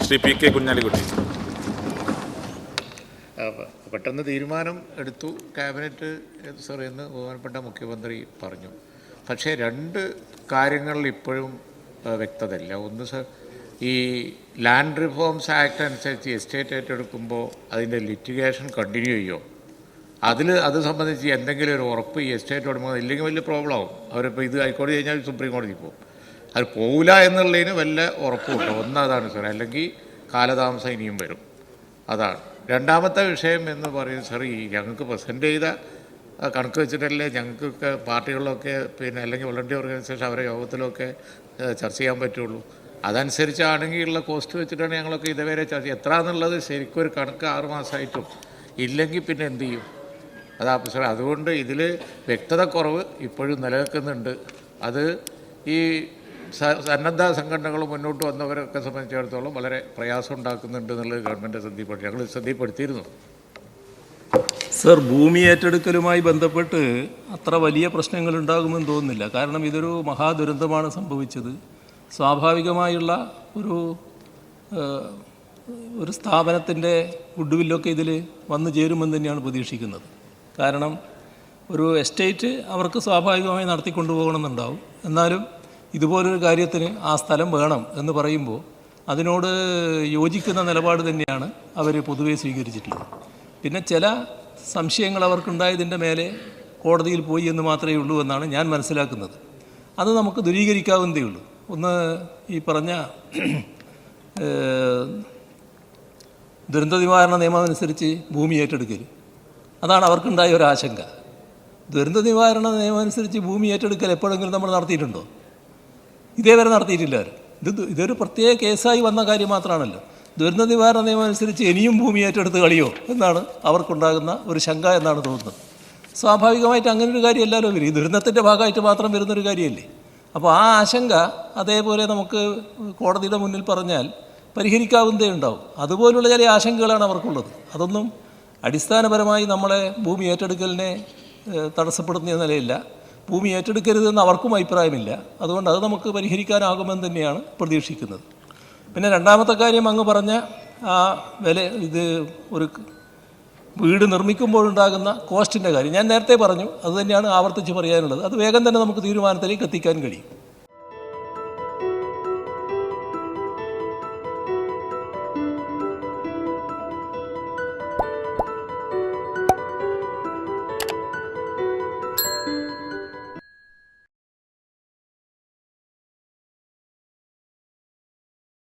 Shri P K Kunhalikutty. പെട്ടെന്ന് തീരുമാനം എടുത്തു ക്യാബിനറ്റ് സർ എന്ന് ബഹുമാനപ്പെട്ട മുഖ്യമന്ത്രി പറഞ്ഞു. പക്ഷേ രണ്ട് കാര്യങ്ങളിൽ ഇപ്പോഴും വ്യക്തതയില്ല. ഒന്ന് സർ, ഈ ലാൻഡ് റിഫോംസ് ആക്ട് അനുസരിച്ച് എസ്റ്റേറ്റ് ഏറ്റെടുക്കുമ്പോൾ അതിൻ്റെ ലിറ്റിഗേഷൻ കണ്ടിന്യൂ ചെയ്യുമോ, അത് സംബന്ധിച്ച് എന്തെങ്കിലും ഒരു ഉറപ്പ് ഈ എസ്റ്റേറ്റ് ഉടമ ഇല്ലെങ്കിൽ വലിയ പ്രോബ്ലം ആവും. അവരിപ്പോൾ ഇത് ഹൈക്കോടതി കഴിഞ്ഞാൽ സുപ്രീം കോടതി പോകും. അത് പോവില്ല എന്നുള്ളതിന് വല്ല ഉറപ്പുണ്ടോ? ഒന്നതാണ് സാർ, അല്ലെങ്കിൽ കാലതാമസം ഇനിയും വരും. അതാണ് രണ്ടാമത്തെ വിഷയം എന്ന് പറയുന്നത്. സാർ, ഈ ഞങ്ങൾക്ക് പ്രസൻറ്റ് ചെയ്ത കണക്ക് വെച്ചിട്ടല്ലേ ഞങ്ങൾക്കൊക്കെ പാർട്ടികളിലൊക്കെ അല്ലെങ്കിൽ വളണ്ടിയർ ഓർഗനൈസേഷൻ അവരെ യോഗത്തിലൊക്കെ ചർച്ച ചെയ്യാൻ പറ്റുള്ളൂ. അതനുസരിച്ചാണെങ്കിൽ ഉള്ള കോസ്റ്റ് വെച്ചിട്ടാണ് ഞങ്ങളൊക്കെ ഇതുവരെ ചർച്ച എത്ര എന്നുള്ളത് ശരിക്കും ഒരു കണക്ക് 6 മാസമായിട്ടും ഇല്ലെങ്കിൽ പിന്നെ എന്ത് ചെയ്യും? അതാ സാർ, അതുകൊണ്ട് ഇതിൽ വ്യക്തത കുറവ് ഇപ്പോഴും നിലനിൽക്കുന്നുണ്ട്. അത് ഈ സന്നദ്ധ സംഘടനകൾ മുന്നോട്ട് വന്നവരൊക്കെ സംബന്ധിച്ചിടത്തോളം വളരെ പ്രയാസം ഉണ്ടാക്കുന്നുണ്ട് എന്നുള്ളത് ഗവൺമെൻറ് ഞങ്ങൾ ശ്രദ്ധപ്പെടുത്തിയിരുന്നു. സർ, ഭൂമി ഏറ്റെടുക്കലുമായി ബന്ധപ്പെട്ട് അത്ര വലിയ പ്രശ്നങ്ങൾ ഉണ്ടാകുമെന്ന് തോന്നുന്നില്ല. കാരണം ഇതൊരു മഹാദുരന്തമാണ് സംഭവിച്ചത്. സ്വാഭാവികമായുള്ള ഒരു സ്ഥാപനത്തിൻ്റെ ഗുഡ് വില്ലൊക്കെ ഇതിൽ വന്നു ചേരുമെന്ന് തന്നെയാണ് പ്രതീക്ഷിക്കുന്നത്. കാരണം ഒരു എസ്റ്റേറ്റ് അവർക്ക് സ്വാഭാവികമായി നടത്തിക്കൊണ്ടുപോകണമെന്നുണ്ടാവും. എന്നാലും ഇതുപോലൊരു കാര്യത്തിന് ആ സ്ഥലം വേണം എന്ന് പറയുമ്പോൾ അതിനോട് യോജിക്കുന്ന നിലപാട് തന്നെയാണ് അവർ പൊതുവെ സ്വീകരിച്ചിട്ടുള്ളത്. പിന്നെ ചില സംശയങ്ങൾ അവർക്കുണ്ടായതിൻ്റെ മേലെ കോടതിയിൽ പോയി എന്ന് മാത്രമേ ഉള്ളൂ എന്നാണ് ഞാൻ മനസ്സിലാക്കുന്നത്. അത് നമുക്ക് ദൂരീകരിക്കാവുന്നതേ ഉള്ളൂ. ഒന്ന്, ഈ പറഞ്ഞ ദുരന്ത നിവാരണ നിയമം അനുസരിച്ച് ഭൂമി ഏറ്റെടുക്കൽ, അതാണ് അവർക്കുണ്ടായ ഒരു ആശങ്ക. ദുരന്ത നിവാരണ നിയമം അനുസരിച്ച് ഭൂമി ഏറ്റെടുക്കൽ എപ്പോഴെങ്കിലും നമ്മൾ നടത്തിയിട്ടുണ്ടോ? ഇതേവരെ നടത്തിയിട്ടില്ല. ഇതൊരു പ്രത്യേക കേസായി വന്ന കാര്യം മാത്രമാണല്ലോ. ദുരന്ത നിവാരണ നിയമം അനുസരിച്ച് ഇനിയും ഭൂമി ഏറ്റെടുത്ത് കളിയോ എന്നാണ് അവർക്കുണ്ടാകുന്ന ഒരു ശങ്ക എന്നാണ് തോന്നുന്നത്. സ്വാഭാവികമായിട്ട് അങ്ങനൊരു കാര്യമല്ലല്ലോ വരും. ഈ ദുരന്തത്തിൻ്റെ ഭാഗമായിട്ട് മാത്രം വരുന്നൊരു കാര്യമല്ലേ. അപ്പോൾ ആ ആശങ്ക അതേപോലെ നമുക്ക് കോടതിയുടെ മുന്നിൽ പറഞ്ഞാൽ പരിഹരിക്കാവുന്നതേ ഉണ്ടാവും. അതുപോലുള്ള ചില ആശങ്കകളാണ് അവർക്കുള്ളത്. അതൊന്നും അടിസ്ഥാനപരമായി നമ്മളെ ഭൂമി ഏറ്റെടുക്കലിനെ തടസ്സപ്പെടുത്തുന്ന നിലയില്ല. ഭൂമി ഏറ്റെടുക്കരുതെന്ന് അവർക്കും അഭിപ്രായമില്ല. അതുകൊണ്ട് അത് നമുക്ക് പരിഹരിക്കാനാകുമെന്ന് തന്നെയാണ് പ്രതീക്ഷിക്കുന്നത്. പിന്നെ രണ്ടാമത്തെ കാര്യം, അങ്ങ് പറഞ്ഞ ആ ഇത് ഒരു വീട് നിർമ്മിക്കുമ്പോഴുണ്ടാകുന്ന കോസ്റ്റിൻ്റെ കാര്യം ഞാൻ നേരത്തെ പറഞ്ഞു. അത് തന്നെയാണ് ആവർത്തിച്ച് പറയാനുള്ളത്. അത് വേഗം തന്നെ നമുക്ക് തീരുമാനത്തിലേക്ക് എത്തിക്കാൻ കഴിയും.